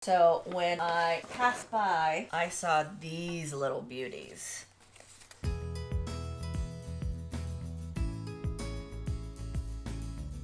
So when I passed by, I saw these little beauties.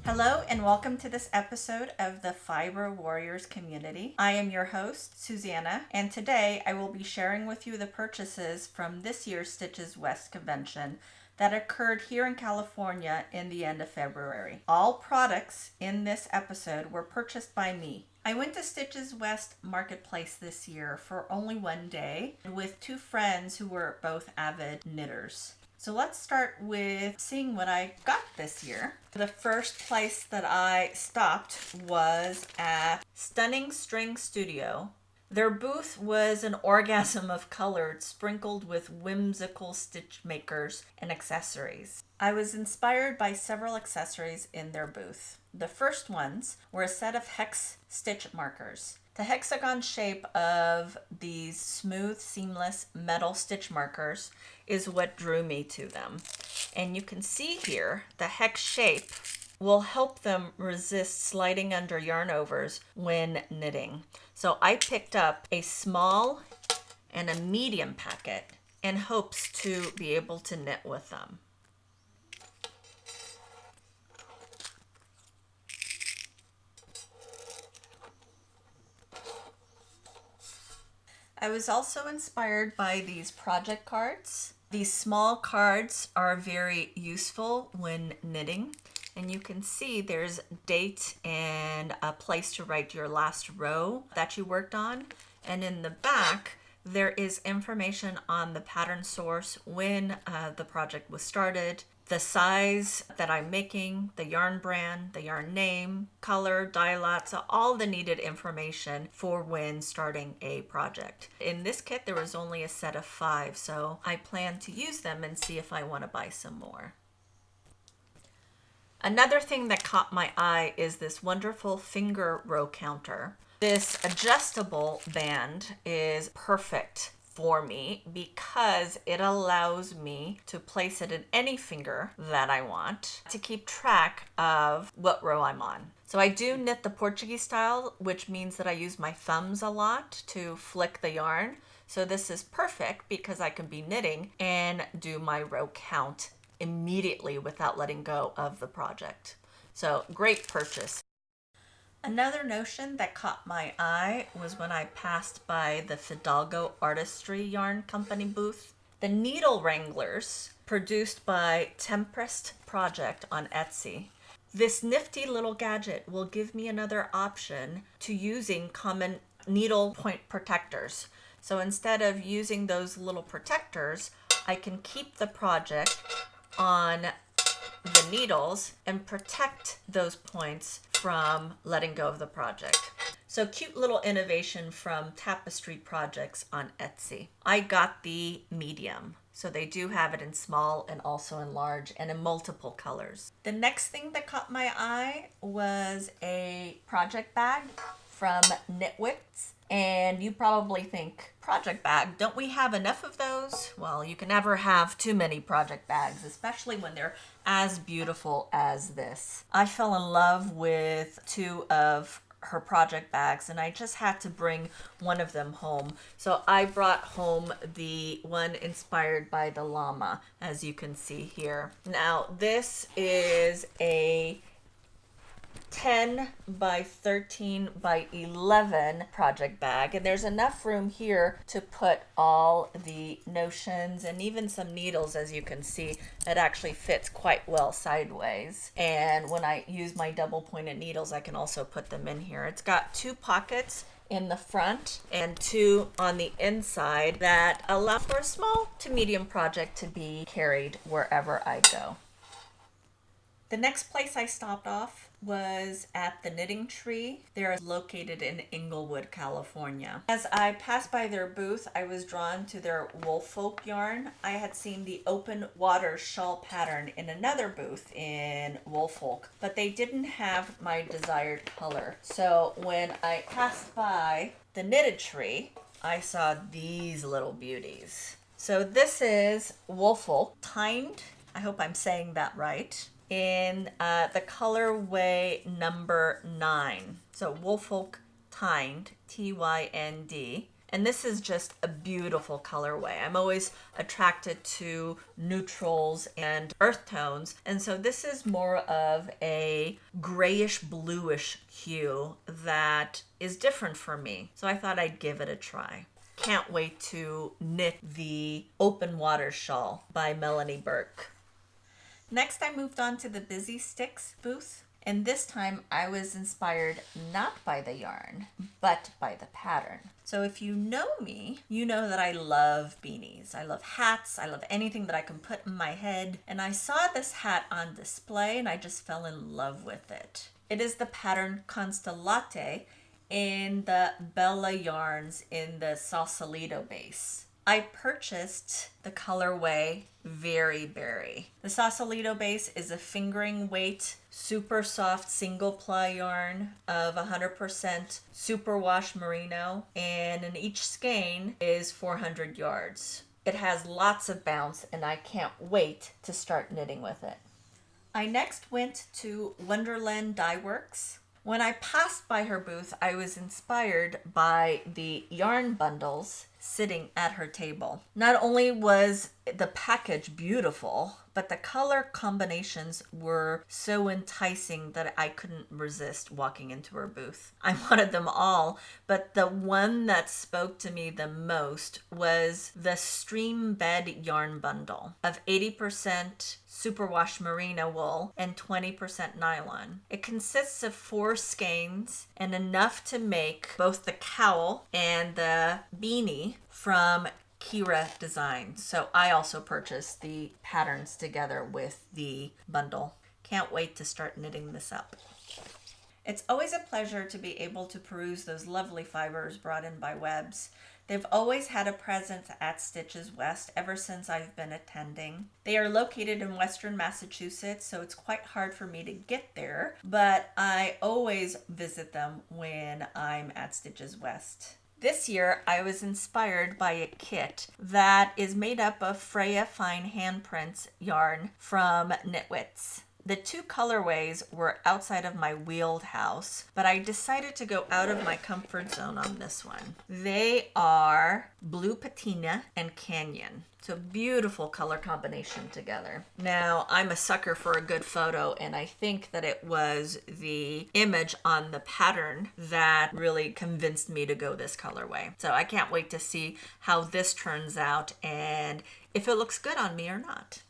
Hello and welcome to this episode of the FiberWarriors community. I am your host, Susanna, and today I will be sharing with you the purchases from this year's Stitches West convention that occurred here in California in the end of February. All products in this episode were purchased by me. I went to Stitches West Marketplace this year for only one day with two friends who were both avid knitters. So let's start with seeing what I got this year. The first place that I stopped was at Stunning String Studio. Their booth was an orgasm of color sprinkled with whimsical stitch makers and accessories. I was inspired by several accessories in their booth. The first ones were a set of hex stitch markers. The hexagon shape of these smooth, seamless metal stitch markers is what drew me to them. And you can see here the hex shape will help them resist sliding under yarn overs when knitting. So I picked up a small and a medium packet in hopes to be able to knit with them. I was also inspired by these project cards. These small cards are very useful when knitting, and you can see there's date and a place to write your last row that you worked on. And in the back, there is information on the pattern source, when the project was started, the size that I'm making, the yarn brand, the yarn name, color, dye lot, so all the needed information for when starting a project. In this kit, there was only a set of 5, so I plan to use them and see if I want to buy some more. Another thing that caught my eye is this wonderful finger row counter. This adjustable band is perfect for me because it allows me to place it in any finger that I want to keep track of what row I'm on. So I do knit the Portuguese style, which means that I use my thumbs a lot to flick the yarn. So this is perfect because I can be knitting and do my row count immediately without letting go of the project. So great purchase. Another notion that caught my eye was when I passed by the Fidalgo Artistry Yarn Company booth. The needle Wranglers, produced by Tempest Project on Etsy. This nifty little gadget will give me another option to using common needle point protectors. So instead of using those little protectors, I can keep the project on the needles and protect those points from letting go of the project. So cute little innovation from Tapestry Projects on Etsy. I got the medium, so they do have it in small and also in large and in multiple colors. The next thing that caught my eye was a project bag from Knitwits. And you probably think, project bag, don't we have enough of those? Well, you can never have too many project bags, especially when they're as beautiful as this. I fell in love with 2 of her project bags and I just had to bring one of them home. So I brought home the one inspired by the llama, as you can see here. Now, this is a 10 by 13 by 11 project bag, and there's enough room here to put all the notions and even some needles. As you can see, it actually fits quite well sideways, and when I use my double pointed needles I can also put them in here. It's got 2 pockets in the front and 2 on the inside that allow for a small to medium project to be carried wherever I go. The next place I stopped off was at the Knitting Tree. They're located in Inglewood, California. As I passed by their booth, I was drawn to their Woolfolk yarn. I had seen the open water shawl pattern in another booth in Woolfolk, but they didn't have my desired color. So when I passed by the Knitted Tree, I saw these little beauties. So this is Woolfolk Timed. I hope I'm saying that right. In the colorway number 9. So Woolfolk Tynd, Tynd. And this is just a beautiful colorway. I'm always attracted to neutrals and earth tones. And so this is more of a grayish bluish hue that is different for me. So I thought I'd give it a try. Can't wait to knit the Open Water Shawl by Melanie Burke. Next, I moved on to the Busy Stix booth. And this time I was inspired not by the yarn, but by the pattern. So if you know me, you know that I love beanies. I love hats. I love anything that I can put in my head. And I saw this hat on display and I just fell in love with it. It is the pattern Constellate in the Bella yarns in the Sausalito base. I purchased the colorway Very Berry. The Sausalito base is a fingering weight, super soft single ply yarn of 100% superwash merino, and in each skein is 400 yards. It has lots of bounce and I can't wait to start knitting with it. I next went to Wonderland I Works. When I passed by her booth, I was inspired by the yarn bundles sitting at her table. Not only was the package beautiful, but the color combinations were so enticing that I couldn't resist walking into her booth. I wanted them all, but the one that spoke to me the most was the Stream Bed yarn bundle of 80% superwash merino wool and 20% nylon. It consists of 4 skeins and enough to make both the cowl and the beanie from Kira Designs. So I also purchased the patterns together with the bundle. Can't wait to start knitting this up. It's always a pleasure to be able to peruse those lovely fibers brought in by Webs. They've always had a presence at Stitches West ever since I've been attending. They are located in Western Massachusetts, so it's quite hard for me to get there, but I always visit them when I'm at Stitches West. This year, I was inspired by a kit that is made up of Freya Fine Handprints yarn from Knitwits. The 2 colorways were outside of my wheeled house, but I decided to go out of my comfort zone on this one. They are Blue Patina and Canyon. So beautiful color combination together. Now, I'm a sucker for a good photo, and I think that it was the image on the pattern that really convinced me to go this colorway. So I can't wait to see how this turns out and if it looks good on me or not.